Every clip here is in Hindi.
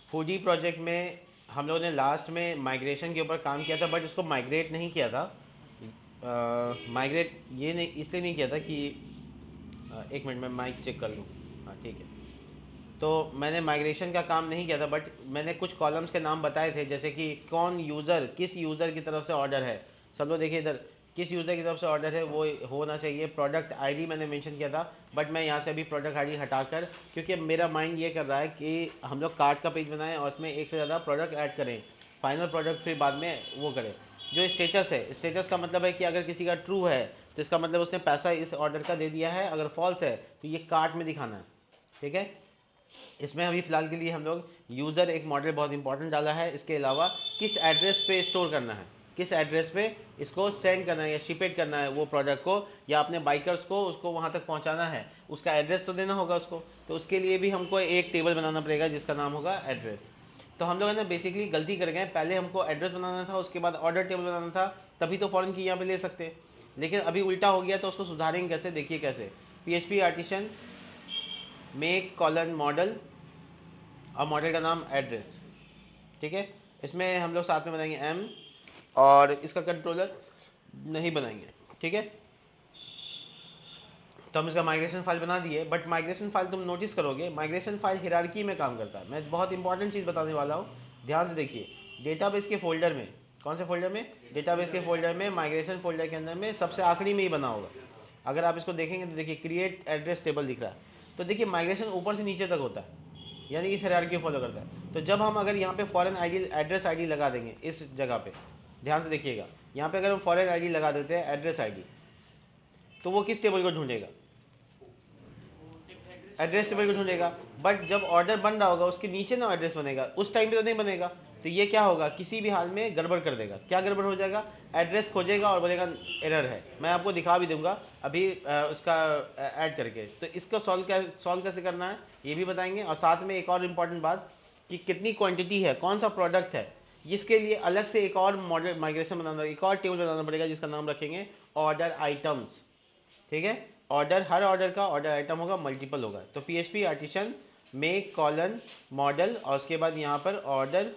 फूडी प्रोजेक्ट में हम लोगों ने लास्ट में माइग्रेशन के ऊपर काम किया था, बट उसको माइग्रेट नहीं किया था। माइग्रेट ये नहीं इसलिए नहीं किया था कि एक मिनट में माइक चेक कर लूँ। हाँ ठीक है। तो मैंने माइग्रेशन का काम नहीं किया था, बट मैंने कुछ कॉलम्स के नाम बताए थे, जैसे कि कौन यूज़र, किस यूज़र की तरफ से ऑर्डर है। सब लोग देखिए इधर, किस यूज़र की तरफ से ऑर्डर है वो होना चाहिए। प्रोडक्ट आईडी मैंने मेंशन किया था, बट मैं यहाँ से अभी प्रोडक्ट आईडी हटाकर, क्योंकि मेरा माइंड ये कर रहा है कि हम लोग कार्ट का पेज बनाएं और उसमें एक से ज़्यादा प्रोडक्ट ऐड करें, फाइनल प्रोडक्ट फिर बाद में वो करें। जो स्टेटस है, स्टेटस का मतलब है कि अगर किसी का ट्रू है तो इसका मतलब उसने पैसा इस ऑर्डर का दे दिया है, अगर फॉल्स है तो ये कार्ट में दिखाना है। ठीक है। इसमें अभी फ़िलहाल के लिए हम लोग यूज़र एक मॉडल बहुत इंपॉर्टेंट डाला है। इसके अलावा किस एड्रेस पे स्टोर करना है, किस एड्रेस पे इसको सेंड करना है या शिपेट करना है वो प्रोडक्ट को, या अपने बाइकर्स को उसको वहाँ तक पहुँचाना है, उसका एड्रेस तो देना होगा उसको। तो उसके लिए भी हमको एक टेबल बनाना पड़ेगा जिसका नाम होगा एड्रेस। तो हम लोग है ना बेसिकली गलती कर गए, पहले हमको एड्रेस बनाना था, उसके बाद ऑर्डर टेबल बनाना था, तभी तो फॉरन की यहाँ पे ले सकते। लेकिन अभी उल्टा हो गया, तो उसको सुधारेंगे कैसे, देखिए कैसे। PHP artisan make colon model और मॉडल का नाम एड्रेस। ठीक है। इसमें हम लोग साथ में बनाएंगे एम, और इसका कंट्रोलर नहीं बनाएंगे। ठीक है। तो हम इसका माइग्रेशन फाइल बना दिए, बट माइग्रेशन फाइल तुम नोटिस करोगे, माइग्रेशन फाइल हिरार्की में काम करता है। मैं बहुत इंपॉर्टेंट चीज़ बताने वाला हूँ, ध्यान से देखिए। डेटाबेस के फोल्डर में, कौन से फोल्डर में, डेटाबेस के फोल्डर में, माइग्रेशन फोल्डर के अंदर में सबसे आखिरी में ही बना होगा। अगर आप इसको देखेंगे तो देखिए क्रिएट एड्रेस टेबल दिख रहा है। तो देखिए माइग्रेशन ऊपर से नीचे तक होता है, यानी इस हायरार्की फॉलो करता है। तो जब हम अगर यहाँ पे फॉरेन आईडी एड्रेस आईडी लगा देंगे इस जगह पे, ध्यान से देखिएगा, यहाँ पे अगर हम फॉरेन आईडी लगा देते हैं एड्रेस आईडी, तो वो किस टेबल को ढूंढेगा, एड्रेस टेबल को ढूंढेगा। बट जब ऑर्डर बन रहा होगा उसके नीचे ना एड्रेस बनेगा, उस टाइम पे तो नहीं बनेगा। तो ये क्या होगा, किसी भी हाल में गड़बड़ कर देगा। क्या गड़बड़ हो जाएगा, एड्रेस खोजेगा और बोलेगा एरर है। मैं आपको दिखा भी दूंगा अभी उसका ऐड करके। तो इसको सॉल्व कैसे करना है ये भी बताएंगे, और साथ में एक और इम्पॉर्टेंट बात कि कितनी क्वांटिटी है, कौन सा प्रोडक्ट है, इसके लिए अलग से एक और मॉडल माइग्रेशन बनाना, एक और टेबल बनाना पड़ेगा जिसका नाम रखेंगे ऑर्डर आइटम्स। ठीक है। ऑर्डर, हर ऑर्डर का ऑर्डर आइटम होगा, मल्टीपल होगा। तो PHP artisan make colon model और उसके बाद यहाँ पर ऑर्डर,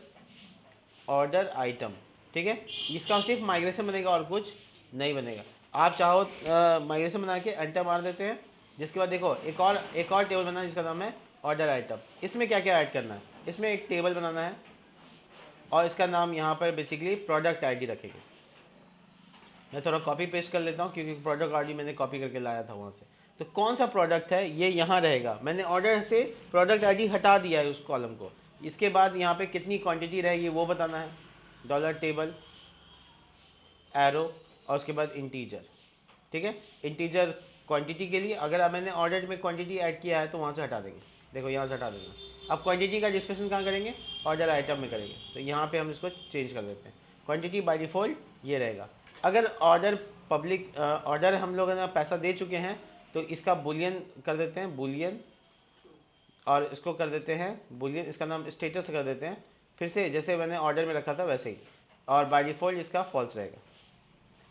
ऑर्डर आइटम। ठीक है। इसका सिर्फ माइग्रेशन बनेगा और कुछ नहीं बनेगा। आप चाहो माइग्रेशन बना के एंटर मार देते हैं। जिसके बाद देखो एक और टेबल बनाना है जिसका नाम है ऑर्डर आइटम। इसमें क्या क्या ऐड करना है, इसमें एक टेबल बनाना है और इसका नाम यहाँ पर बेसिकली प्रोडक्ट आईडी रखेंगे। मैं थोड़ा कॉपी पेस्ट कर लेता हूँ क्योंकि प्रोडक्ट आईडी मैंने कॉपी करके लाया था वहाँ से। तो कौन सा प्रोडक्ट है ये यहाँ रहेगा, मैंने ऑर्डर से प्रोडक्ट आईडी हटा दिया है उस कॉलम को। इसके बाद यहाँ पे कितनी क्वांटिटी रहेगी वो बताना है, डॉलर टेबल एरो और उसके बाद इंटीजर। ठीक है। इंटीजर क्वांटिटी के लिए, अगर अब मैंने ऑर्डर में क्वांटिटी ऐड किया है तो वहाँ से हटा देंगे, देखो यहाँ से हटा देंगे। अब क्वांटिटी का डिस्कशन कहाँ करेंगे, ऑर्डर आइटम में करेंगे। तो यहाँ पे हम इसको चेंज कर देते हैं, क्वांटिटी बाय डिफ़ॉल्ट ये रहेगा। अगर ऑर्डर पब्लिक ऑर्डर हम लोग ना पैसा दे चुके हैं तो इसका बुलियन कर देते हैं, बुलियन, और इसको कर देते हैं बुलियन, इसका नाम स्टेटस कर देते हैं, फिर से जैसे मैंने ऑर्डर में रखा था वैसे ही, और बाय डिफ़ॉल्ट इसका फॉल्स रहेगा।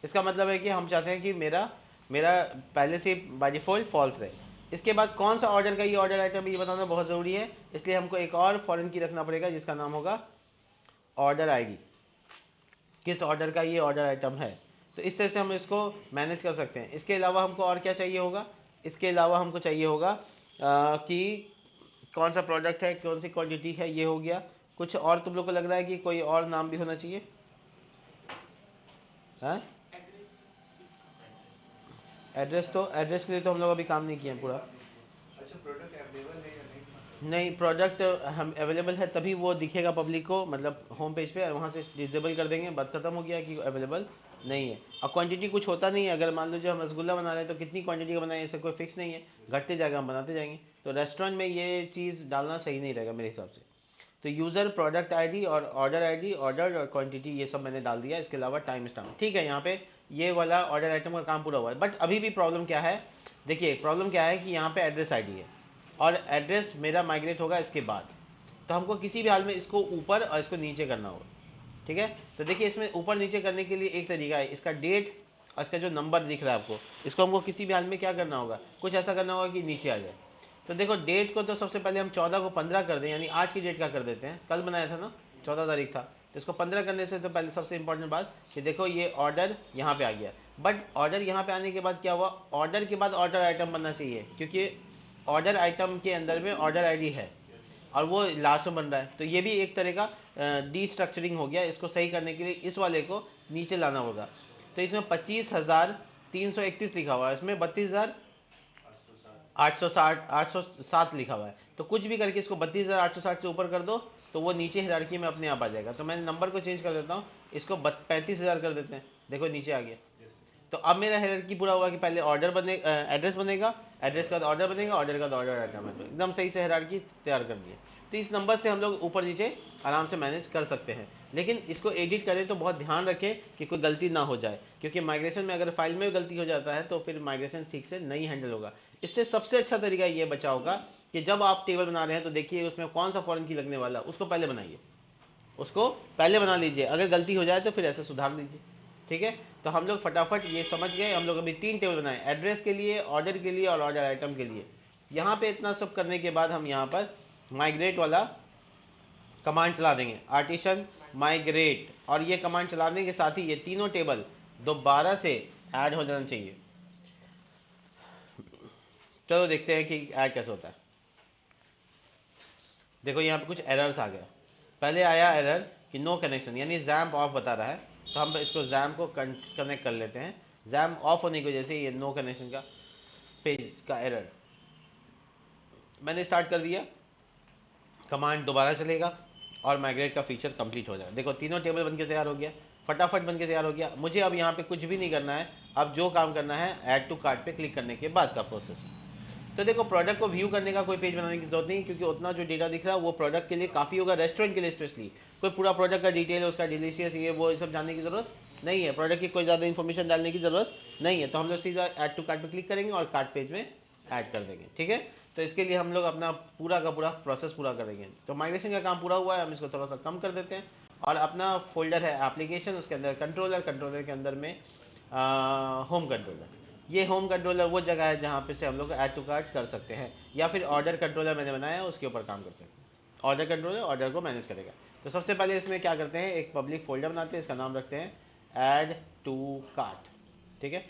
इसका मतलब है कि हम चाहते हैं कि मेरा मेरा पहले से बाय डिफ़ॉल्ट फॉल्स रहे। इसके बाद कौन सा ऑर्डर का ये ऑर्डर आइटम ये बताना बहुत ज़रूरी है, इसलिए हमको एक और फॉरेन की रखना पड़ेगा जिसका नाम होगा ऑर्डर आईडी, किस ऑर्डर का ये ऑर्डर आइटम है। तो इस तरह से हम इसको मैनेज कर सकते हैं। इसके अलावा हमको और क्या चाहिए होगा, इसके अलावा हमको चाहिए होगा कि कौन सा प्रोडक्ट है, कौन सी क्वांटिटी है, ये हो गया। कुछ और तुम लोग को लग रहा है कि कोई और नाम भी होना चाहिए, हाँ? एड्रेस, तो एड्रेस के लिए तो हम लोग अभी काम नहीं किए हैं पूरा। अच्छा, प्रोडक्ट अवेलेबल है या नहीं? नहीं, प्रोडक्ट हम अवेलेबल है तभी वो दिखेगा पब्लिक को, मतलब होम पेज पे, वहाँ से डिसेबल कर देंगे, बात खत्म हो गया कि अवेलेबल नहीं है। और क्वांटिटी कुछ होता नहीं है, अगर मान लो जो हम रसगुल्ला बना रहे हैं तो कितनी क्वांटिटी का बनाए, इससे कोई फिक्स नहीं है, घटते जाएगा, हम बनाते जाएंगे। तो रेस्टोरेंट में ये चीज़ डालना सही नहीं रहेगा मेरे हिसाब से। तो यूज़र, प्रोडक्ट आईडी और ऑर्डर आईडी, ऑर्डर और क्वांटिटी, ये सब मैंने डाल दिया। इसके अलावा टाइम स्टैम्प। ठीक है। यहाँ पे ये वाला ऑर्डर आइटम का काम पूरा हुआ है। बट अभी भी प्रॉब्लम क्या है, देखिए प्रॉब्लम क्या है कि यहाँ पे एड्रेस आईडी है और एड्रेस मेरा माइग्रेट होगा इसके बाद। तो हमको किसी भी हाल में इसको ऊपर और इसको नीचे करना होगा। ठीक है। तो देखिए इसमें ऊपर नीचे करने के लिए एक तरीका है, इसका डेट और इसका जो नंबर दिख रहा है आपको, इसको हमको किसी भी हाल में क्या करना होगा, कुछ ऐसा करना होगा कि नीचे आ जाए। तो देखो डेट को तो सबसे पहले हम 14 को 15 कर दें, यानी आज की डेट का कर देते हैं, कल बनाया था ना 14 तारीख था, तो इसको 15 करने से तो पहले सबसे इंपॉर्टेंट बात कि देखो ये ऑर्डर यहाँ पे आ गया, बट ऑर्डर यहाँ पे आने के बाद क्या हुआ, ऑर्डर के बाद ऑर्डर आइटम बनना चाहिए, क्योंकि ऑर्डर आइटम के अंदर में ऑर्डर आईडी है और वो लास्ट में बन रहा है, तो ये भी एक तरह का डीस्ट्रक्चरिंग हो गया। इसको सही करने के लिए इस वाले को नीचे लाना होगा। तो इसमें 25,331 लिखा हुआ है, इसमें 32,860 लिखा हुआ है, तो कुछ भी करके इसको 32,860 से ऊपर कर दो तो वो नीचे हिरार्की में अपने आप आ जाएगा। तो मैं नंबर को चेंज कर देता हूँ, इसको 35,000 कर देते हैं, देखो नीचे आ गया। तो अब मेरा हिरार्की पूरा हुआ कि पहले ऑर्डर बने, एड्रेस बनेगा, एड्रेस का बाद ऑर्डर बनेगा, ऑर्डर का बाद ऑर्डर आइटम है, एकदम सही से हिरार्की तैयार कर दी है। तो इस नंबर से हम लोग ऊपर नीचे आराम से मैनेज कर सकते हैं, लेकिन इसको एडिट करें तो बहुत ध्यान रखें कि कोई गलती ना हो जाए, क्योंकि माइग्रेशन में अगर फाइल में गलती हो जाता है तो फिर माइग्रेशन ठीक से नहीं हैंडल होगा। इससे सबसे अच्छा तरीका ये बचा होगा कि जब आप टेबल बना रहे हैं तो देखिए उसमें कौन सा फॉरेन की लगने वाला, उसको पहले बनाइए, उसको पहले बना लीजिए, अगर गलती हो जाए तो फिर ऐसे सुधार लीजिए। ठीक है, तो हम लोग फटाफट ये समझ गए, हम लोग अभी 3 टेबल बनाए, एड्रेस के लिए, ऑर्डर के लिए और ऑर्डर आइटम के लिए। यहाँ पे इतना सब करने के बाद हम यहाँ पर माइग्रेट वाला कमांड चला देंगे, आर्टिशन माइग्रेट, और ये कमांड चलाने के साथ ही ये तीनों टेबल दोबारा से ऐड हो जाना चाहिए। चलो देखते हैं कि ऐड कैसे होता है। देखो यहाँ पे कुछ एरर्स आ गया। पहले आया एरर कि नो कनेक्शन, यानी जैम्प ऑफ बता रहा है, तो हम इसको जैम्प को कनेक्ट कर लेते हैं। जैम्प ऑफ होने की वजह से ये नो कनेक्शन का पेज का एरर मैंने स्टार्ट कर दिया, कमांड दोबारा चलेगा और माइग्रेट का फीचर कंप्लीट हो जाएगा। देखो तीनों टेबल बनके तैयार हो गया, फटाफट बनके तैयार हो गया। मुझे अब यहाँ पे कुछ भी नहीं करना है, अब जो काम करना है ऐड टू कार्ट पे क्लिक करने के बाद का प्रोसेस। तो देखो प्रोडक्ट को व्यू करने का कोई पेज बनाने की जरूरत नहीं, क्योंकि उतना जो डेटा दिख रहा है वो प्रोडक्ट के लिए काफ़ी होगा, रेस्टोरेंट के लिए स्पेशली। कोई पूरा प्रोडक्ट का डिटेल, उसका डिलीशियस ये वो सब जानने की जरूरत नहीं है, प्रोडक्ट की कोई ज़्यादा इन्फॉर्मेशन डालने की जरूरत नहीं है। तो हम लोग सीधा ऐड टू कार्ट पे क्लिक करेंगे और कार्ट पेज में ऐड कर देंगे। ठीक है, तो इसके लिए हम लोग अपना पूरा का पूरा प्रोसेस पूरा करेंगे। तो माइग्रेशन का काम पूरा हुआ है, हम इसको थोड़ा सा कम कर देते हैं और अपना फोल्डर है एप्लीकेशन, उसके अंदर कंट्रोलर, कंट्रोलर के अंदर में होम कंट्रोलर। ये होम कंट्रोलर वो जगह है जहाँ पे से हम लोग ऐड टू कार्ट कर सकते हैं, या फिर ऑर्डर कंट्रोलर मैंने बनाया है उसके ऊपर काम कर सकते हैं। ऑर्डर कंट्रोलर ऑर्डर को मैनेज करेगा। तो सबसे पहले इसमें क्या करते हैं, एक पब्लिक फोल्डर बनाते हैं, इसका नाम रखते हैं ऐड टू कार्ट। ठीक है,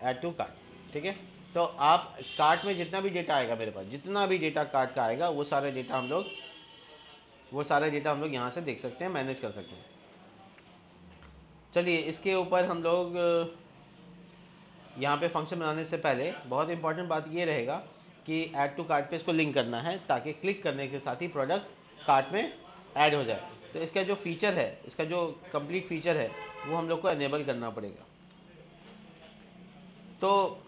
ऐड टू कार्ट। ठीक है, तो आप कार्ट में जितना भी डेटा आएगा, मेरे पास जितना भी डेटा कार्ट का आएगा वो सारा डेटा हम लोग यहाँ से देख सकते हैं, मैनेज कर सकते हैं। चलिए इसके ऊपर हम लोग यहाँ पे फंक्शन बनाने से पहले बहुत इंपॉर्टेंट बात ये रहेगा कि ऐड टू कार्ट पे इसको लिंक करना है, ताकि क्लिक करने के साथ ही प्रोडक्ट कार्ट में ऐड हो जाए। तो इसका जो फीचर है, इसका जो कंप्लीट फीचर है वो हम लोग को एनेबल करना पड़ेगा। तो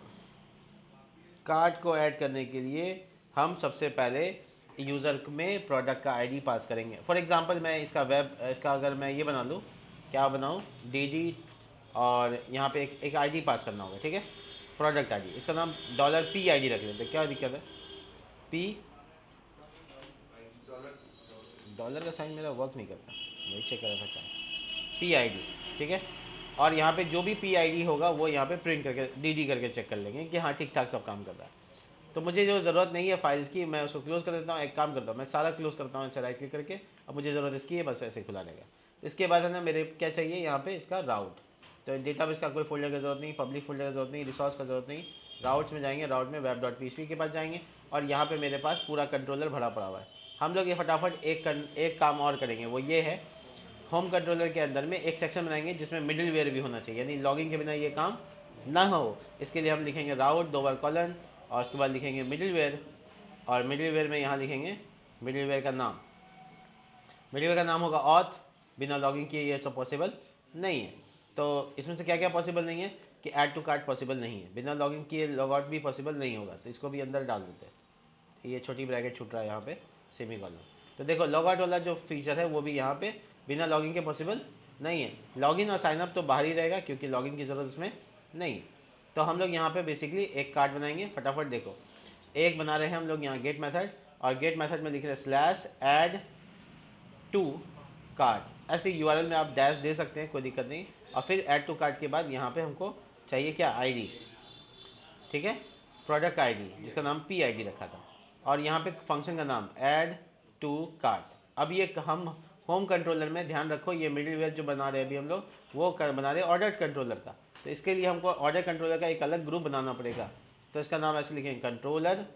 कार्ट को ऐड करने के लिए हम सबसे पहले यूज़र में प्रोडक्ट का आईडी पास करेंगे। फॉर एग्जांपल मैं इसका अगर मैं ये बना लूँ, क्या बनाऊँ, डी और यहाँ पे एक आईडी पास करना होगा। ठीक है, प्रोडक्ट आईडी, इसका नाम $P आईडी रख लेते हैं। क्या दिक्कत है, पी डॉलर का साइन मेरा वर्क नहीं करता, मैं चेक कर रहा था क्या, पी आईडी। ठीक है, और यहाँ पे जो भी पी आईडी होगा वो यहाँ पे प्रिंट करके डी करके चेक कर लेंगे कि हाँ ठीक ठाक सब काम कर रहा है। तो मुझे जो ज़रूरत नहीं है फाइल्स की, मैं उसको क्लोज कर देता हूँ। एक काम करता हूँ, मैं सारा क्लोज करता हूँ ऐसे राइट क्लिक करके। अब मुझे ज़रूरत इसकी है, बस ऐसे खुला रहेगा। इसके बाद है ना, मेरे क्या चाहिए यहाँ पे, इसका राउट। तो डेटाबेस का कोई फोल्डर की जरूरत नहीं, पब्लिक फोल्डर की जरूरत नहीं, रिसोर्स का जरूरत नहीं। राउट्स में जाएंगे, राउट में web.php के पास जाएंगे और यहाँ पे मेरे पास पूरा कंट्रोलर भरा पड़ा हुआ है। हम लोग ये फटाफट एक काम और करेंगे, वो ये है, होम कंट्रोलर के अंदर में एक सेक्शन बनाएंगे जिसमें मिडिल वेयर भी होना चाहिए, यानी लॉगिंग के बिना ये काम ना हो। इसके लिए हम लिखेंगे राउट 2 बार कॉलन और उसके बाद लिखेंगे मिडिल वेयर, और मिडिल वेयर में यहाँ लिखेंगे मिडिल वेयर का नाम। मिडिल वेयर का नाम होगा ऑथ, बिना लॉगिंग किए ये सब पॉसिबल नहीं है। तो इसमें से क्या क्या पॉसिबल नहीं है कि ऐड टू कार्ट पॉसिबल नहीं है, बिना लॉगिंग किए लॉग आउट भी पॉसिबल नहीं होगा, तो इसको भी अंदर डाल देते हैं। ये छोटी ब्रैकेट छूट रहा है यहाँ पे, सेमी कॉलन। तो देखो लॉग आउट वाला जो फीचर है वो भी यहाँ पे बिना लॉगिन के पॉसिबल नहीं है। लॉगिन और साइनअप तो बाहर ही रहेगा, क्योंकि लॉगिन की ज़रूरत इसमें नहीं है। तो हम लोग यहाँ पे बेसिकली एक कार्ड बनाएंगे। फटाफट देखो, एक बना रहे हैं हम लोग यहाँ गेट मेथड, और गेट मेथड में लिख रहे हैं /add to कार्ट। ऐसे यूआरएल में आप डैश दे सकते हैं, कोई दिक्कत नहीं। और फिर ऐड टू कार्ट के बाद यहाँ पे हमको चाहिए क्या, आईडी। ठीक है, प्रोडक्ट आईडी, जिसका नाम पी आईडी रखा था। और यहाँ पे फंक्शन का नाम ऐड टू कार्ट। अब ये हम होम कंट्रोलर में ध्यान रखो, ये मिडिलवेयर जो बना रहे हैं अभी हम लोग वो बना रहे हैं ऑर्डर कंट्रोलर का। तो इसके लिए हमको ऑर्डर कंट्रोलर का एक अलग ग्रुप बनाना पड़ेगा। तो इसका नाम ऐसे लिखेंगे कंट्रोलर,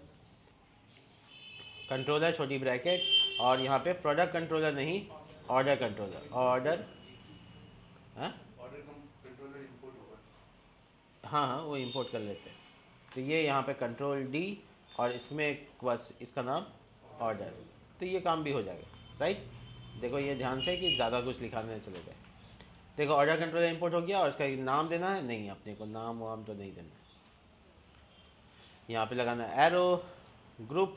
कंट्रोलर छोटी ब्रैकेट और यहाँ पे प्रोडक्ट कंट्रोलर नहीं, order controller, order controller import होगा। हाँ वो इंपोर्ट कर लेते हैं। तो ये यहाँ पे कंट्रोल डी और इसमें बस इसका नाम ऑर्डर, तो ये काम भी हो जाएगा। राइट, देखो ये ध्यान से कि ज़्यादा कुछ लिखाने चले जाए। देखो ऑर्डर कंट्रोलर इंपोर्ट हो गया और इसका नाम देना है, नहीं अपने को नाम वाम तो नहीं देना, यहाँ पे लगाना है एरो ग्रुप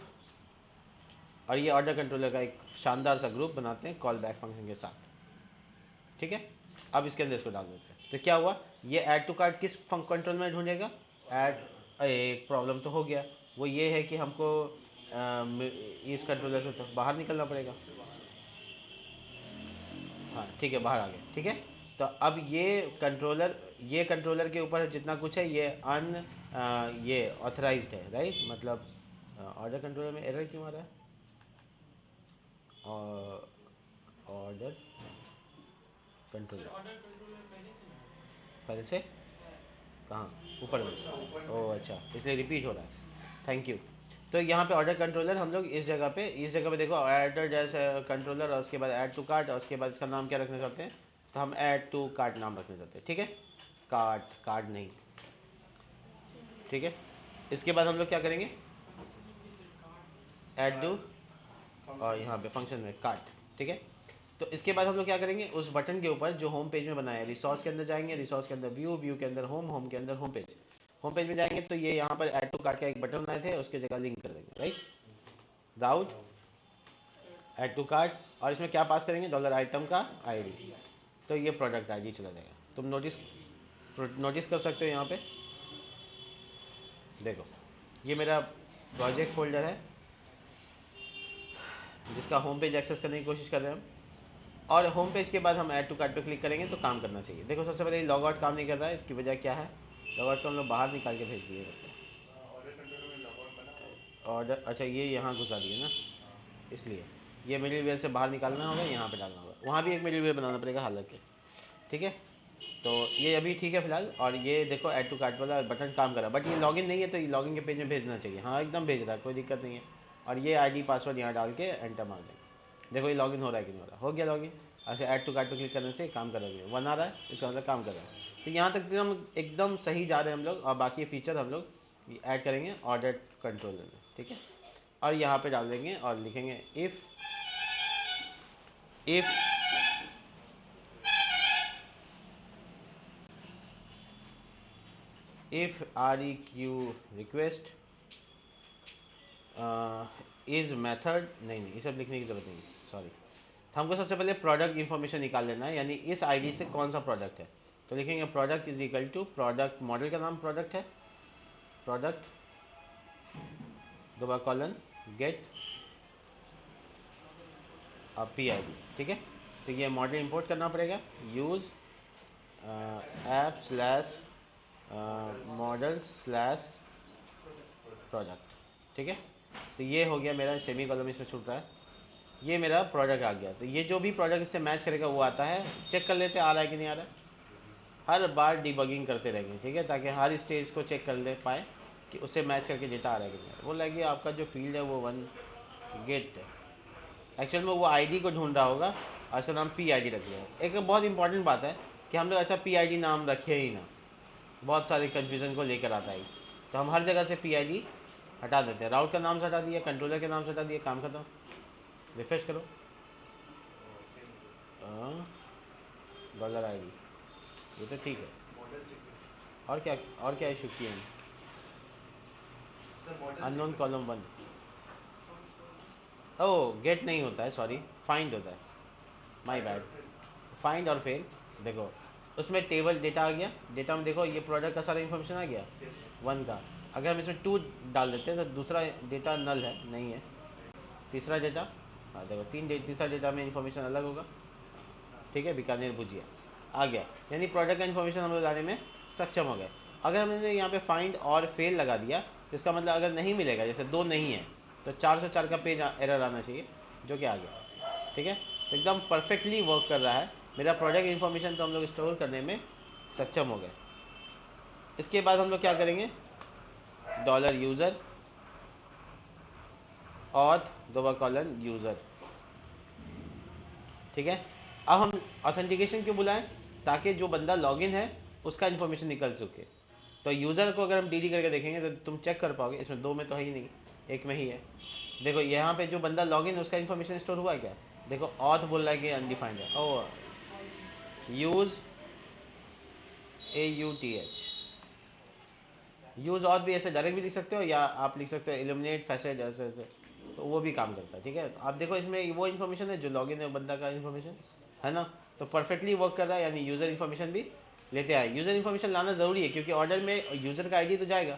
और ये ऑर्डर कंट्रोलर का एक शानदार सा ग्रुप बनाते हैं कॉल बैक फंक्शन के साथ। ठीक है, अब इसके अंदर इसको डाल देते हैं। तो क्या हुआ, ये ऐड टू कार्ट किस कंट्रोल में ढूंढेगा, ऐड। एक प्रॉब्लम तो हो गया, वो ये है कि हमको इस कंट्रोलर से तो बाहर निकलना पड़ेगा। हाँ ठीक है, बाहर आ गए। ठीक है, तो अब ये कंट्रोलर के ऊपर जितना कुछ है ये ये ऑथराइज्ड है। राइट, मतलब ऑर्डर कंट्रोलर में एरर क्यों आ रहा है, ऑर्डर कंट्रोलर पहले से कहाँ, ऊपर में, ओह अच्छा, इसलिए रिपीट हो रहा है। Thank you. तो यहाँ पे ऑर्डर कंट्रोलर हम लोग इस जगह पे देखो ऑर्डर जैसे कंट्रोलर और उसके बाद ऐड टू कार्ट और उसके बाद इसका नाम क्या रखना चाहते हैं, तो हम ऐड टू कार्ट नाम रखना चाहते हैं। ठीक है, कार्ट नहीं। ठीक है, इसके बाद हम लोग क्या करेंगे, ऐड टू और यहाँ पे फंक्शन में कार्ट। ठीक है, तो इसके बाद हम लोग क्या करेंगे, उस बटन के ऊपर जो होम पेज में बनाया है, रिसोर्स के अंदर जाएंगे, रिसोर्स के अंदर व्यू, व्यू के अंदर होम, होम के अंदर होम पेज, होम पेज में जाएंगे तो ये यहाँ पर ऐड टू कार्ट का एक बटन बनाए थे, उसके जगह लिंक कर देंगे। Right, route add to cart और इसमें क्या पास करेंगे, डॉलर आइटम का आईडी, तो ये प्रोडक्ट आईडी चला जाएगा। तुम नोटिस कर सकते हो यहाँ पे, देखो ये मेरा प्रोजेक्ट फोल्डर है जिसका होम पेज एक्सेस करने की कोशिश कर रहे हैं हम, और होम पेज के बाद हम ऐड टू कार्ट पे क्लिक करेंगे तो काम करना चाहिए। देखो सबसे पहले लॉग आउट काम नहीं कर रहा है, इसकी वजह क्या है, लॉग आउट को हम लोग बाहर निकाल के भेज दिए। ऑर्डर कंट्रोलर में लॉग आउट बना हुआ है। ऑर्डर, अच्छा ये यहाँ घुसा दिए ना, इसलिए ये मिडिलवेयर से बाहर निकालना होगा, यहाँ पे डालना होगा, वहाँ भी एक मिडिलवेयर बनाना पड़ेगा हालांकि। ठीक है, तो ये अभी ठीक है फिलहाल। और ये देखो ऐड टू कार्ट वाला बटन काम कर रहा है, बट ये लॉगिन नहीं है तो ये लॉगिन के पेज में भेजना चाहिए। हाँ एकदम भेज रहा है, कोई दिक्कत नहीं है। और ये आईडी पासवर्ड यहाँ डाल के एंटर मार देंगे, देखो ये लॉगिन हो रहा है कि नहीं हो रहा, हो गया लॉगिन। अच्छा ऐड टू कार्ट पे क्लिक करने से काम कर रहा है, 1 आ रहा है, इसका मतलब काम कर रहा है। तो यहाँ तक एकदम एकदम सही जा रहे हैं हम लोग, और बाकी फीचर हम लोग ऐड करेंगे ऑर्डर कंट्रोलर में। ठीक है, और यहाँ पे डाल देंगे और लिखेंगे if req request is method, नहीं ये सब लिखने की जरूरत नहीं, सॉरी। हमको सबसे पहले प्रोडक्ट इन्फॉर्मेशन निकाल लेना है, यानी इस आईडी से कौन सा प्रोडक्ट है। तो लिखेंगे product is equal to product, model का नाम प्रोडक्ट है, प्रोडक्ट दोबारा colon get P I D. ठीक है, तो ये मॉडल इंपोर्ट करना पड़ेगा, use app slash model slash product. ठीक है, तो ये हो गया मेरा, सेमी कॉलम इसमें छूट रहा है, ये मेरा प्रोडक्ट आ गया। तो ये जो भी प्रोडक्ट इससे मैच करेगा वो आता है, चेक कर लेते आ रहा है कि नहीं आ रहा है, हर बार डिबगिंग करते रहेंगे। ठीक है, ताकि हर स्टेज को चेक कर ले पाए कि उससे मैच करके डेटा आ रहा है कि नहीं आ रहा है। वो लगे आपका जो फील्ड है वो वन गेट है, एक्चुअल में वो आईडी को ढूंढ रहा होगा और उसका नाम पी आई डी रख लिया। एक बहुत इंपॉर्टेंट बात है कि हम लोग ऐसा पी आई डी नाम रखे ही ना, बहुत सारे कन्फ्यूजन को लेकर आता है। तो हम हर जगह से पी आई डी हटा देते हैं, राउट का नाम से हटा दिया, कंट्रोलर के नाम से हटा दिया, काम खत्म। रिफ्रेश करो, डॉलर आई डी, ये तो ठीक है। मॉडल चेक और क्या इशू किए हैं, सर मॉडल अननोन कॉलम 1, ओह गेट नहीं होता है, सॉरी फाइंड होता है, माय बैड। फाइंड और फेल, देखो उसमें टेबल डेटा आ गया, डेटा में देखो ये प्रोडक्ट का सारा इन्फॉर्मेशन आ गया 1 का। अगर हम इसमें 2 डाल देते हैं तो दूसरा डेटा नल है, नहीं है। तीसरा डेटा, हाँ देखो तीसरा डेटा में इन्फॉर्मेशन अलग होगा। ठीक है, बीकानेर भुजिया आ गया, यानी प्रोडक्ट का इन्फॉर्मेशन हम लोग लाने में सक्षम हो गए। अगर हमने यहाँ पे फाइंड और फेल लगा दिया तो इसका मतलब अगर नहीं मिलेगा, जैसे 2 नहीं है तो 404 का पेज एरर आना चाहिए, जो कि आ गया। ठीक है, तो एकदम परफेक्टली वर्क कर रहा है। मेरा प्रोडक्ट इन्फॉर्मेशन तो हम लोग स्टोर करने में सक्षम हो गए। इसके बाद हम लोग क्या करेंगे, डॉलर यूज़र ऑथ दोबारा कॉलन यूज़र। ठीक है, अब हम ऑथेंटिकेशन क्यों बुलाएं, ताकि जो बंदा लॉगिन है उसका इन्फॉर्मेशन निकल सके। तो यूज़र को अगर हम डीडी करके देखेंगे तो तुम चेक कर पाओगे, इसमें दो में तो है ही नहीं, एक में ही है। देखो यहाँ पे जो बंदा लॉगिन है उसका इन्फॉर्मेशन स्टोर हुआ है क्या, देखो ऑथ बोल रहा है कि अनडिफाइंड है। ओ यूज़ AUTH, यूज़ ऑथ भी ऐसे डायरेक्ट भी लिख सकते हो, या आप लिख सकते हो एलिमिनेट फैसेट ऐसे ऐसे, तो वो भी काम करता है। ठीक है, आप देखो इसमें वो इन्फॉर्मेशन है जो लॉगिन है बंदा का इन्फॉर्मेशन है ना, तो परफेक्टली वर्क कर रहा है, यानी यूज़र इन्फॉर्मेशन भी लेते आए। यूज़र इन्फॉर्मेशन लाना ज़रूरी है क्योंकि ऑर्डर में यूज़र का आईडी तो जाएगा,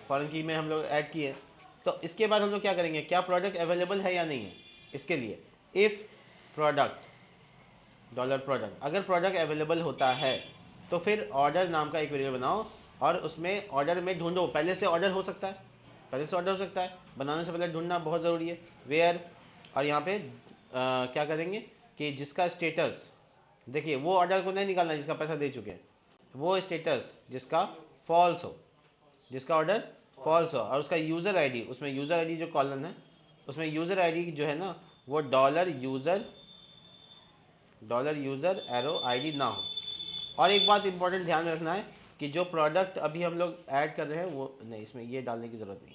फॉरेन की में हम लोग ऐड किए। तो इसके बाद हम लोग क्या करेंगे, क्या प्रोडक्ट अवेलेबल है या नहीं है, इसके लिए इफ़ प्रोडक्ट डॉलर प्रोडक्ट, अगर प्रोडक्ट अवेलेबल होता है तो फिर ऑर्डर नाम का एक वेरिएबल बनाओ और उसमें ऑर्डर में ढूंढो, पहले से ऑर्डर हो सकता है, पहले से ऑर्डर हो सकता है, बनाने से पहले ढूंढना बहुत ज़रूरी है। वेयर, और यहाँ पे क्या करेंगे कि जिसका स्टेटस, देखिए वो ऑर्डर को नहीं निकालना जिसका पैसा दे चुके हैं, वो स्टेटस जिसका फॉल्स हो, जिसका ऑर्डर फॉल्स हो, और उसका यूज़र आईडी, उसमें यूज़र आईडी जो कॉलन है उसमें यूज़र आईडी जो है ना वो डॉलर यूज़र एरो आईडी ना हो। और एक बात इंपॉर्टेंट ध्यान में रखना है कि जो प्रोडक्ट अभी हम लोग ऐड कर रहे हैं वो नहीं, इसमें ये डालने की ज़रूरत नहीं,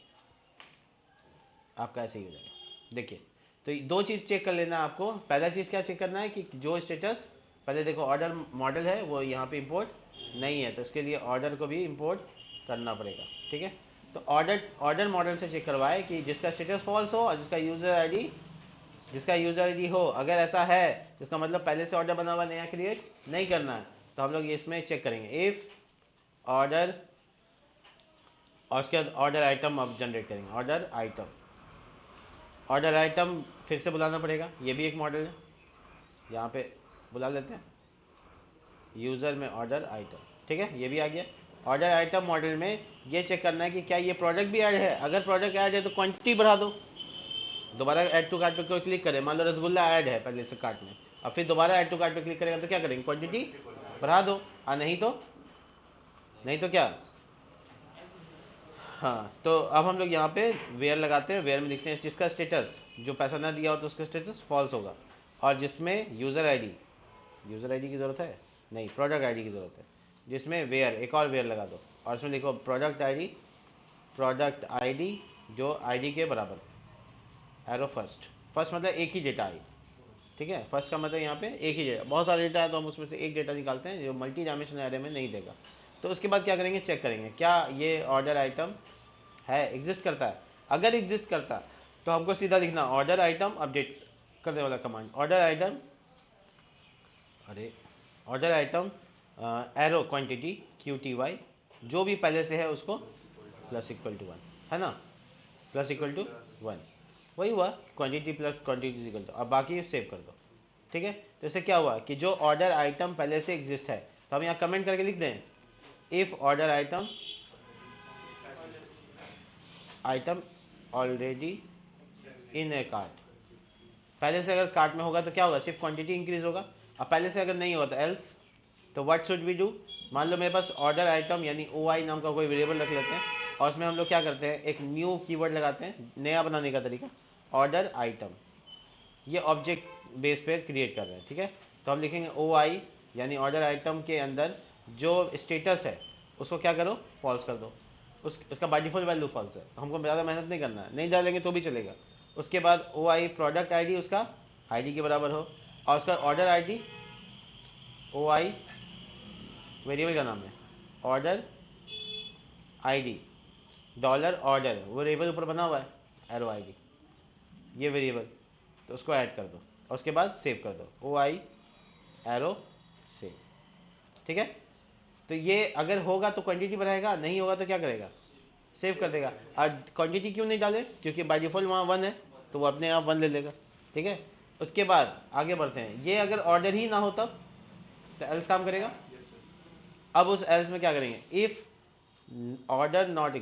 आपका ऐसे ही हो जाएगा। देखिए, तो दो चीज़ चेक कर लेना है आपको। पहला चीज़ क्या चेक करना है कि जो स्टेटस, पहले देखो ऑर्डर मॉडल है वो यहाँ पे इंपोर्ट नहीं है, तो इसके लिए ऑर्डर को भी इंपोर्ट करना पड़ेगा। ठीक है, तो ऑर्डर मॉडल से चेक करवाए कि जिसका स्टेटस फॉल्स हो और जिसका यूज़र आईडी हो। अगर ऐसा है तो इसका मतलब पहले से ऑर्डर बना हुआ, नया क्रिएट नहीं करना है। तो हम लोग इसमें चेक करेंगे इफ़ ऑर्डर, और उसके बाद ऑर्डर आइटम अब जनरेट करेंगे, ऑर्डर आइटम फिर से बुलाना पड़ेगा, ये भी एक मॉडल है, यहाँ पे बुला लेते हैं यूज़र में ऑर्डर आइटम। ठीक है, ये भी आ गया। ऑर्डर आइटम मॉडल में ये चेक करना है कि क्या ये प्रोडक्ट भी ऐड है। अगर प्रोडक्ट ऐड है तो क्वांटिटी बढ़ा दो, दोबारा ऐड टू कार्ट पे कोई क्लिक करे, मान लो रसगुल्ला ऐड है पहले से कार्ट में, अब फिर दोबारा ऐड टू कार्ट पे क्लिक करेगा तो क्या करेंगे, क्वांटिटी बढ़ा दो। और नहीं तो क्या, हाँ, तो अब हम लोग यहाँ पे वेयर लगाते हैं, वेयर में लिखते हैं जिसका स्टेटस, जो पैसा ना दिया हो तो उसका स्टेटस फॉल्स होगा, और जिसमें यूज़र आईडी की ज़रूरत है नहीं, प्रोडक्ट आईडी की ज़रूरत है, जिसमें वेयर, एक और वेयर लगा दो, और उसमें लिखो प्रोडक्ट आईडी जो आईडी के बराबर, एरो फर्स्ट मतलब एक ही डेटा आई। ठीक है, फर्स्ट का मतलब यहाँ पे एक ही डेटा, बहुत सारा डेटा है तो हम उसमें से एक डेटा निकालते हैं जो मल्टी डायमेंशनल एरे में नहीं देगा। तो उसके बाद क्या करेंगे, चेक करेंगे क्या ये ऑर्डर आइटम है, एग्जिस्ट करता है। अगर एग्जिस्ट करता तो हमको सीधा लिखना ऑर्डर आइटम अपडेट करने वाला command, order item arrow quantity QTY, जो भी पहले से है उसको प्लस इक्वल टू 1, है ना, प्लस इक्वल टू 1, वही हुआ quantity plus quantity equal to, अब बाकी सेव कर दो। ठीक है, तो इससे क्या हुआ कि जो ऑर्डर आइटम पहले से एग्जिस्ट है, तो हम यहाँ कमेंट करके लिख दें if order item already in A cart, पहले से अगर कार्ट में होगा तो क्या होगा, सिर्फ क्वांटिटी इंक्रीज होगा, और पहले से अगर नहीं होगा तो एल्स, तो व्हाट शुड वी डू। मान लो मेरे पास ऑर्डर आइटम यानी OI नाम का कोई वेरिएबल रख लेते हैं, और उसमें हम लोग क्या करते हैं, एक न्यू कीवर्ड लगाते हैं, नया बनाने का तरीका, ऑर्डर आइटम, ये ऑब्जेक्ट बेस पे क्रिएट कर रहे हैं। ठीक है, तो हम लिखेंगे OI यानी ऑर्डर आइटम के अंदर जो स्टेटस है उसको क्या करो, फॉल्स कर दो, उसका बाय डिफॉल्ट वैल्यू फॉल्स है, तो हमको ज़्यादा मेहनत नहीं करना है, नहीं डालेंगे तो भी चलेगा। उसके बाद OI प्रोडक्ट आईडी उसका आईडी के बराबर हो, और उसका ऑर्डर आईडी OI वेरिएबल का नाम है, ऑर्डर आईडी डॉलर ऑर्डर, वो वेरिएबल ऊपर बना हुआ है एरो आईडी, ये वेरिएबल, तो उसको ऐड कर दो और उसके बाद सेव कर दो OI एरो सेव। ठीक है, तो ये अगर होगा तो क्वांटिटी बढ़ाएगा, नहीं होगा तो क्या करेगा, सेव कर देगा। और क्वांटिटी क्यों नहीं डाले, क्योंकि बाय डिफॉल्ट वहाँ 1 है तो वो अपने आप 1 ले लेगा। ठीक है, उसके बाद आगे बढ़ते हैं, ये अगर ऑर्डर ही ना हो तब तो एल्स काम करेगा। अब उस एल्स में क्या करेंगे, if order not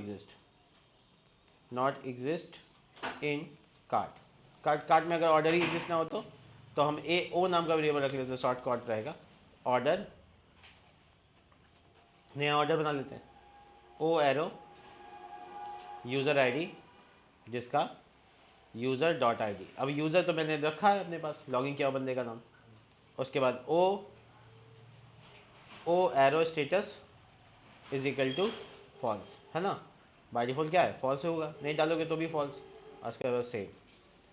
exist in cart. Cart में अगर ऑर्डर ही एग्जिस्ट ना हो तो हम ओ नाम का वेरिएबल रख लेते हैं, शॉर्ट कॉट रहेगा ऑर्डर। नया ऑर्डर बना लेते हैं, ओ एरो यूज़र आईडी जिसका यूज़र डॉट आई डी। अब यूज़र तो मैंने रखा है अपने पास, लॉगिन किया बंदे का नाम। उसके बाद o arrow status is equal to false, है ना। बाय डिफॉल्ट क्या है, फॉल्स होगा, नहीं डालोगे तो भी फॉल्स। उसके बाद सेव,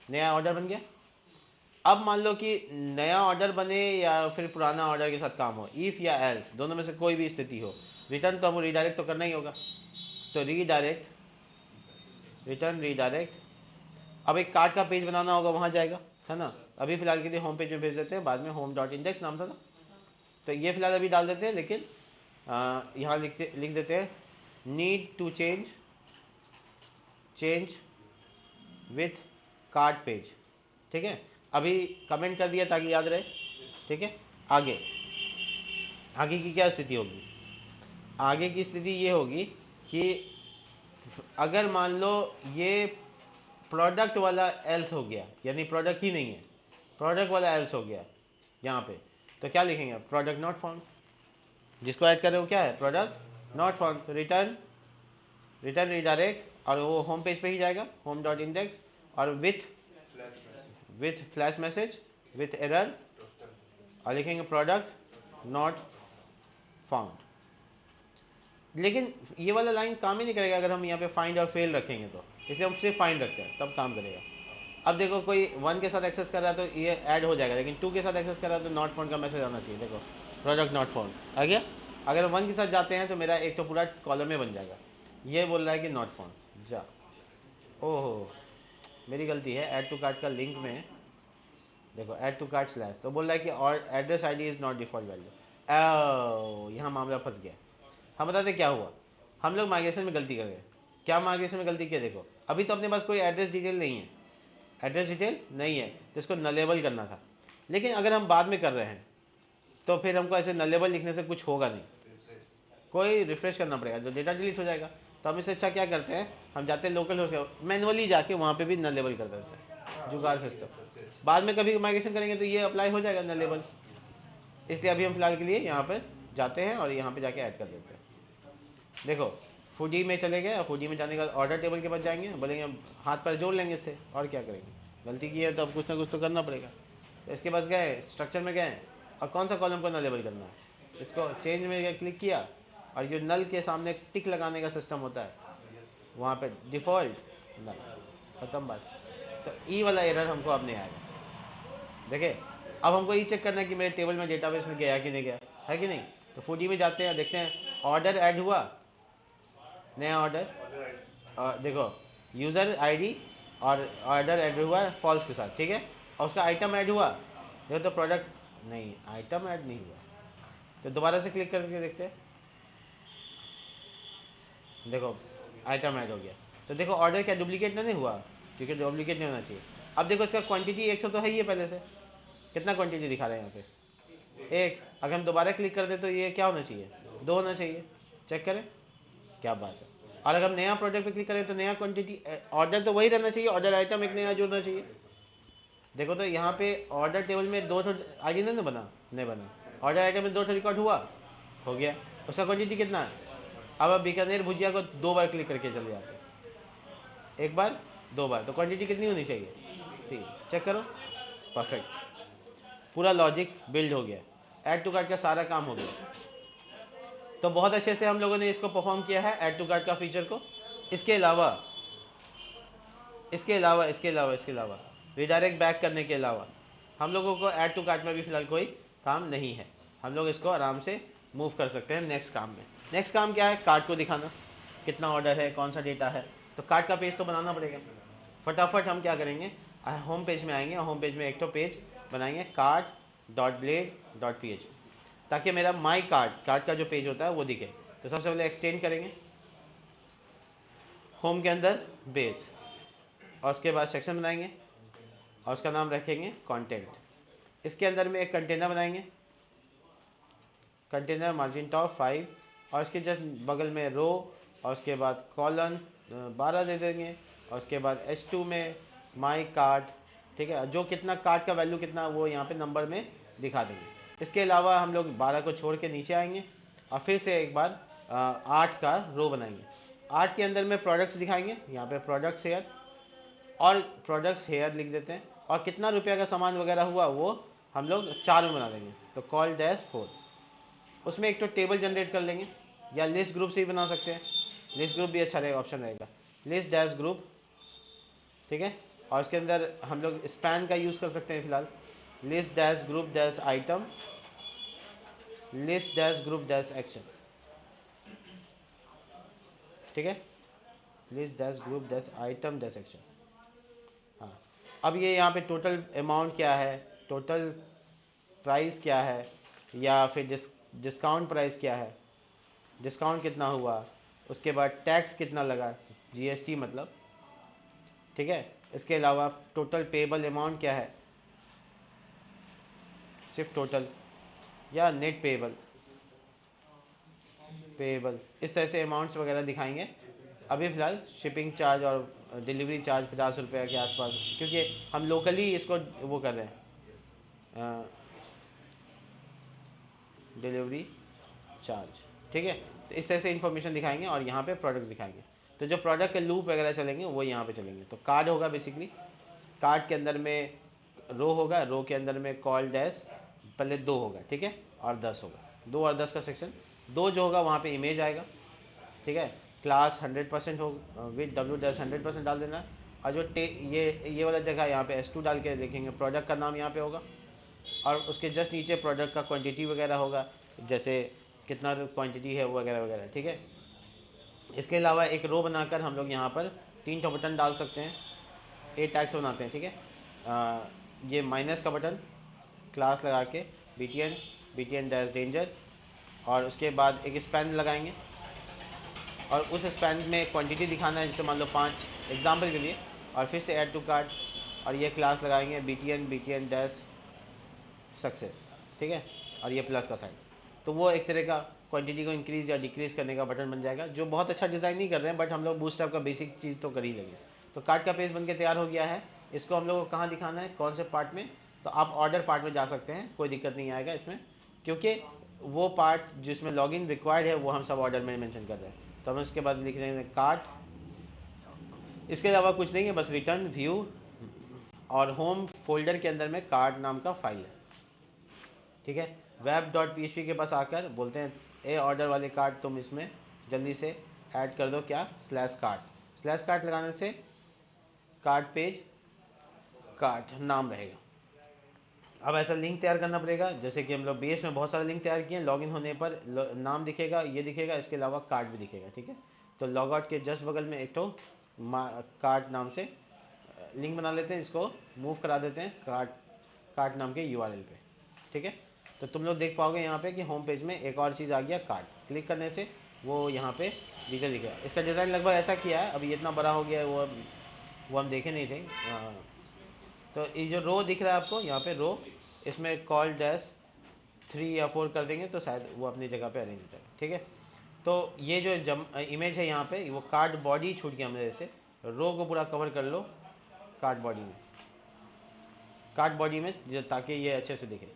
नया ऑर्डर बन गया। अब मान लो कि नया ऑर्डर बने या फिर पुराना ऑर्डर के साथ काम हो, इफ़ या एल्स दोनों में से कोई भी स्थिति हो, रिटर्न तो हमको रीडायरेक्ट तो करना ही होगा। तो रिटर्न रीडायरेक्ट। अब एक कार्ड का पेज बनाना होगा, वहाँ जाएगा, है ना। अभी फिलहाल के लिए होम पेज में भेज देते हैं, बाद में होम डॉट इंडेक्स नाम था ना, तो ये फिलहाल अभी डाल देते हैं। लेकिन यहाँ लिख देते हैं need to change with card page, ठीक है। अभी कमेंट कर दिया ताकि याद रहे, ठीक है। आगे की क्या स्थिति होगी, आगे की स्थिति ये होगी कि अगर मान लो ये प्रोडक्ट वाला एल्स हो गया, यानी प्रोडक्ट ही नहीं है, प्रोडक्ट वाला एल्स हो गया यहाँ पे, तो क्या लिखेंगे, प्रोडक्ट नॉट फाउंड। जिसको ऐड कर रहे हो क्या है, प्रोडक्ट नॉट फाउंड। तो रिटर्न रीडायरेक्ट, और वो होम पेज पे ही जाएगा, होम डॉट इंडेक्स, और with flash message with error, और लिखेंगे प्रोडक्ट नॉट फाउंड। लेकिन ये वाला लाइन काम ही नहीं करेगा अगर हम यहाँ पे फाइंड और फेल रखेंगे, तो इसलिए हम सिर्फ फाइंड रखते हैं, तब काम करेगा। अब देखो कोई 1 के साथ एक्सेस कर रहा है तो ये ऐड हो जाएगा, लेकिन 2 के साथ एक्सेस कर रहा है तो नॉट फाउंड का मैसेज आना चाहिए। देखो प्रोडक्ट नॉट फाउंड आ गया। अगर 1 के साथ जाते हैं तो मेरा एक तो पूरा कॉलम में बन जाएगा। ये बोल रहा है कि नॉट फाउंड, जा, ओहो मेरी गलती है, ऐड टू कार्ट का लिंक में देखो ऐड टू कार्ट स्लैश, तो बोल रहा है कि और address I D is not default value. यहाँ मामला फंस गया। हम बताते क्या हुआ, हम लोग माइग्रेशन में गलती कर गए। क्या माइग्रेशन में गलती किया, देखो अभी तो अपने पास कोई एड्रेस डिटेल नहीं है, एड्रेस डिटेल नहीं है, तो इसको नलेबल करना था। लेकिन अगर हम बाद में कर रहे हैं तो फिर हमको ऐसे नलेबल लिखने से कुछ होगा नहीं, कोई रिफ्रेश करना पड़ेगा, जो डेटा डिलीट हो जाएगा। तो हम इससे अच्छा क्या करते हैं, हम जाते हैं लोकल होस्ट, मैनुअली जाके वहाँ पे भी नलेबल कर देते हैं, जुगाड़ सिस्टम। बाद में कभी माइग्रेशन करेंगे तो ये अप्लाई हो जाएगा नलेबल। इसलिए अभी हम फिलहाल के लिए यहाँ पर जाते हैं और यहाँ पे जाके ऐड कर देते हैं। देखो फूडी में चले गए, फूडी में जाने के बाद ऑर्डर टेबल के पास जाएंगे, बोलेंगे हाथ पर जोड़ लेंगे इससे, और क्या करेंगे, गलती की है तो अब कुछ ना कुछ तो करना पड़ेगा। तो इसके पास गए, स्ट्रक्चर में गए, और कौन सा कॉलम को नलेबल करना है, इसको चेंज में क्लिक किया, और जो नल के सामने टिक लगाने का सिस्टम होता है वहाँ पे डिफ़ॉल्ट नल, खत्म बात। तो ई वाला एरर हमको अब नहीं आएगा। देखिए अब हमको ये चेक करना है कि मेरे टेबल में डेटाबेस में गया कि नहीं गया, है कि नहीं। तो फूडी में जाते हैं, देखते हैं ऑर्डर ऐड हुआ, नया ऑर्डर, और देखो यूज़र आईडी और ऑर्डर ऐड हुआ है फॉल्स के साथ, ठीक है। और उसका आइटम ऐड हुआ, देखो तो प्रोडक्ट नहीं, आइटम ऐड नहीं हुआ। तो दोबारा से क्लिक करके देखते हैं, देखो आइटम ऐड हो गया। तो देखो ऑर्डर क्या डुप्लीकेट नहीं हुआ, क्योंकि डुप्लीकेट नहीं होना चाहिए। अब देखो इसका क्वांटिटी 100 तो है ही है पहले से, कितना क्वांटिटी दिखा रहे हैं यहाँ पे, 1। अगर हम दोबारा क्लिक कर दे तो ये क्या होना चाहिए, 2 होना चाहिए। चेक करें, क्या बात है। और अगर हम नया प्रोडक्ट पे क्लिक करें तो नया क्वांटिटी, ऑर्डर तो वही रहना चाहिए, ऑर्डर आइटम एक नया जोड़ना चाहिए। देखो तो यहाँ पे ऑर्डर टेबल में 2 आईडी नहीं बना, नहीं बना, ऑर्डर आइटम में 2 रिकॉर्ड हुआ, हो गया। उसका क्वांटिटी कितना है। अब बीकानेर भुजिया को 2 बार क्लिक करके चले जाते हैं, 1 बार 2 बार, तो क्वांटिटी कितनी होनी चाहिए, 3। चेक करो, परफेक्ट, पूरा लॉजिक बिल्ड हो गया, ऐड टू कार्ट का सारा काम हो गया। तो बहुत अच्छे से हम लोगों ने इसको परफॉर्म किया है, ऐड टू कार्ट का फीचर को। इसके अलावा रिडायरेक्ट बैक करने के अलावा हम लोगों को ऐड टू कार्ट में भी फिलहाल कोई काम नहीं है। हम लोग इसको आराम से मूव कर सकते हैं नेक्स्ट काम में। नेक्स्ट काम क्या है, कार्ट को दिखाना, कितना ऑर्डर है, कौन सा डेटा है। तो कार्ट का पेज तो बनाना पड़ेगा। फटाफट हम क्या करेंगे, होम पेज में आएंगे, होम पेज में एक तो पेज बनाएंगे cart.blade.php, ताकि मेरा माई कार्ट का जो पेज होता है वो दिखे। तो सबसे पहले एक्सटेंड करेंगे होम के अंदर बेस, और उसके बाद सेक्शन बनाएंगे और उसका नाम रखेंगे कंटेंट। इसके अंदर में एक कंटेनर बनाएंगे, कंटेनर मार्जिन टॉप 5, और इसके जस्ट बगल में रो, और उसके बाद कॉलन 12 दे देंगे, और उसके बाद H2 में माई कार्ट, ठीक है, जो कितना कार्ट का वैल्यू कितना वो यहाँ पे नंबर में दिखा देंगे। इसके अलावा हम लोग 12 को छोड़ के नीचे आएंगे और फिर से एक बार 8 का रो बनाएंगे। 8 के अंदर में प्रोडक्ट्स दिखाएंगे, यहाँ पे प्रोडक्ट्स हेयर और प्रोडक्ट्स हेयर लिख देते हैं, और कितना रुपया का सामान वगैरह हुआ वो हम लोग 4 में बना देंगे। तो कॉल डैश 4, उसमें एक तो टेबल जनरेट कर लेंगे या लिस्ट ग्रुप से ही बना सकते हैं, लिस्ट ग्रुप भी अच्छा रहेगा, ऑप्शन रहेगा, लिस्ट डैश ग्रुप, ठीक है। और उसके अंदर हम लोग स्पैन का यूज़ कर सकते हैं फिलहाल, list dash group dash item, list dash group dash action, ठीक है, list dash group dash item dash action. हाँ, अब ये यहाँ पे टोटल अमाउंट क्या है, टोटल प्राइस क्या है, या फिर डिस्काउंट प्राइस क्या है, डिस्काउंट कितना हुआ, उसके बाद टैक्स कितना लगा, GST मतलब, ठीक है। इसके अलावा टोटल पेबल अमाउंट क्या है, सिर्फ टोटल या नेट पेबल, इस तरह से अमाउंट्स वगैरह दिखाएंगे। अभी फ़िलहाल शिपिंग चार्ज और डिलीवरी चार्ज 50 रुपये के आसपास, क्योंकि हम लोकली इसको वो कर रहे हैं, डिलीवरी चार्ज, ठीक है। तो इस तरह से इन्फॉर्मेशन दिखाएंगे और यहाँ पे प्रोडक्ट दिखाएंगे। तो जो प्रोडक्ट के लूप वगैरह चलेंगे वो यहाँ पे चलेंगे। तो कार्ड होगा बेसिकली, कार्ड के अंदर में रो होगा, रो के अंदर में कॉल डैश पहले 2 होगा, ठीक है, और 10 होगा, 2 और 10 का सेक्शन। 2 जो होगा वहाँ पे इमेज आएगा, ठीक है, क्लास 100% हो विद W' 100% डाल देना। और जो ये वाला जगह यहाँ पे S2 डाल के देखेंगे, प्रोडक्ट का नाम यहाँ पे होगा, और उसके जस्ट नीचे प्रोडक्ट का क्वांटिटी वगैरह होगा, जैसे कितना क्वांटिटी है वगैरह वगैरह, ठीक है। इसके अलावा एक रो बनाकर हम लोग यहाँ पर 3 ठो बटन डाल सकते हैं, 8 टैग्स बनाते हैं, ठीक है। ये माइनस का बटन क्लास लगा के BTN डैश डेंजर, और उसके बाद एक स्पैन लगाएंगे और उस स्पैन में क्वांटिटी दिखाना है, जैसे मान लो 5 एग्जाम्पल के लिए, और फिर से ऐड टू कार्ट, और ये क्लास लगाएंगे BTN डैश सक्सेस, ठीक है, और ये प्लस का साइन। तो वो एक तरह का क्वांटिटी को इंक्रीज या डिक्रीज करने का बटन बन जाएगा, जो बहुत अच्छा डिज़ाइन नहीं कर रहे हैं, बट हम लोग बूस्टअप का बेसिक चीज़ तो कर ही लेंगे। तो कार्ड का पेज बन के तैयार हो गया है। इसको हम लोग को कहाँ दिखाना है, कौन से पार्ट में, तो आप ऑर्डर पार्ट में जा सकते हैं, कोई दिक्कत नहीं आएगा इसमें, क्योंकि वो पार्ट जिसमें लॉगिन रिक्वायर्ड है वो हम सब ऑर्डर में मेंशन कर रहे हैं। तो हम उसके बाद लिख रहे हैं कार्ट, इसके अलावा कुछ नहीं है, बस रिटर्न व्यू, और होम फोल्डर के अंदर में कार्ड नाम का फाइल है, ठीक है। web.php के पास आकर बोलते हैं ए ऑर्डर वाले कार्ड तुम इसमें जल्दी से ऐड कर दो, क्या, /कार्ट लगाने से कार्ड पेज कार्ड नाम रहेगा। अब ऐसा लिंक तैयार करना पड़ेगा, जैसे कि हम लोग बेस में बहुत सारे लिंक तैयार किए हैं, लॉगिन होने पर नाम दिखेगा, ये दिखेगा, इसके अलावा कार्ड भी दिखेगा, ठीक है। तो लॉग आउट के जस्ट बगल में एक तो कार्ड नाम से लिंक बना लेते हैं, इसको मूव करा देते हैं कार्ड नाम के URL पे, ठीक है। तो तुम लोग देख पाओगे यहाँ पे कि होम पेज में एक और चीज़ आ गया, कार्ड, क्लिक करने से वो यहाँ पे डिटेल दिखेगा। इसका डिज़ाइन लगभग ऐसा किया है, अभी इतना बड़ा हो गया है, वो हम देखे नहीं थे। तो ये जो रो दिख रहा है आपको यहाँ पे रो, इसमें कॉल डैश 3 या 4 कर देंगे तो शायद वो अपनी जगह पे अरेंज हो जाए, ठीक है। तो ये जो इमेज है यहाँ पे, वो कार्ड बॉडी छूट गया मेरे से, रो को पूरा कवर कर लो कार्ड बॉडी में ताकि ये अच्छे से दिखे,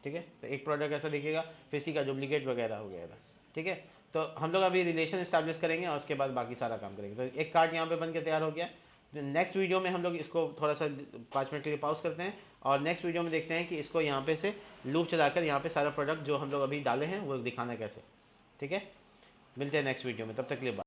ठीक है। तो एक प्रोडक्ट ऐसा दिखेगा, फिर इसी का डुप्लीकेट वगैरह हो गया, ठीक है। तो हम लोग अभी रिलेशन इस्टेब्लिश करेंगे और उसके बाद बाकी सारा काम करेंगे। तो एक कार्ड यहाँ पे बन के तैयार हो गया। तो नेक्स्ट वीडियो में हम लोग इसको थोड़ा सा 5 मिनट के लिए पॉज करते हैं, और नेक्स्ट वीडियो में देखते हैं कि इसको यहाँ पे से लूप चलाकर यहाँ पे सारा प्रोडक्ट जो हम लोग अभी डाले हैं वो दिखाना कैसे, ठीक है। मिलते हैं नेक्स्ट वीडियो में, तब तक के लिए बाय।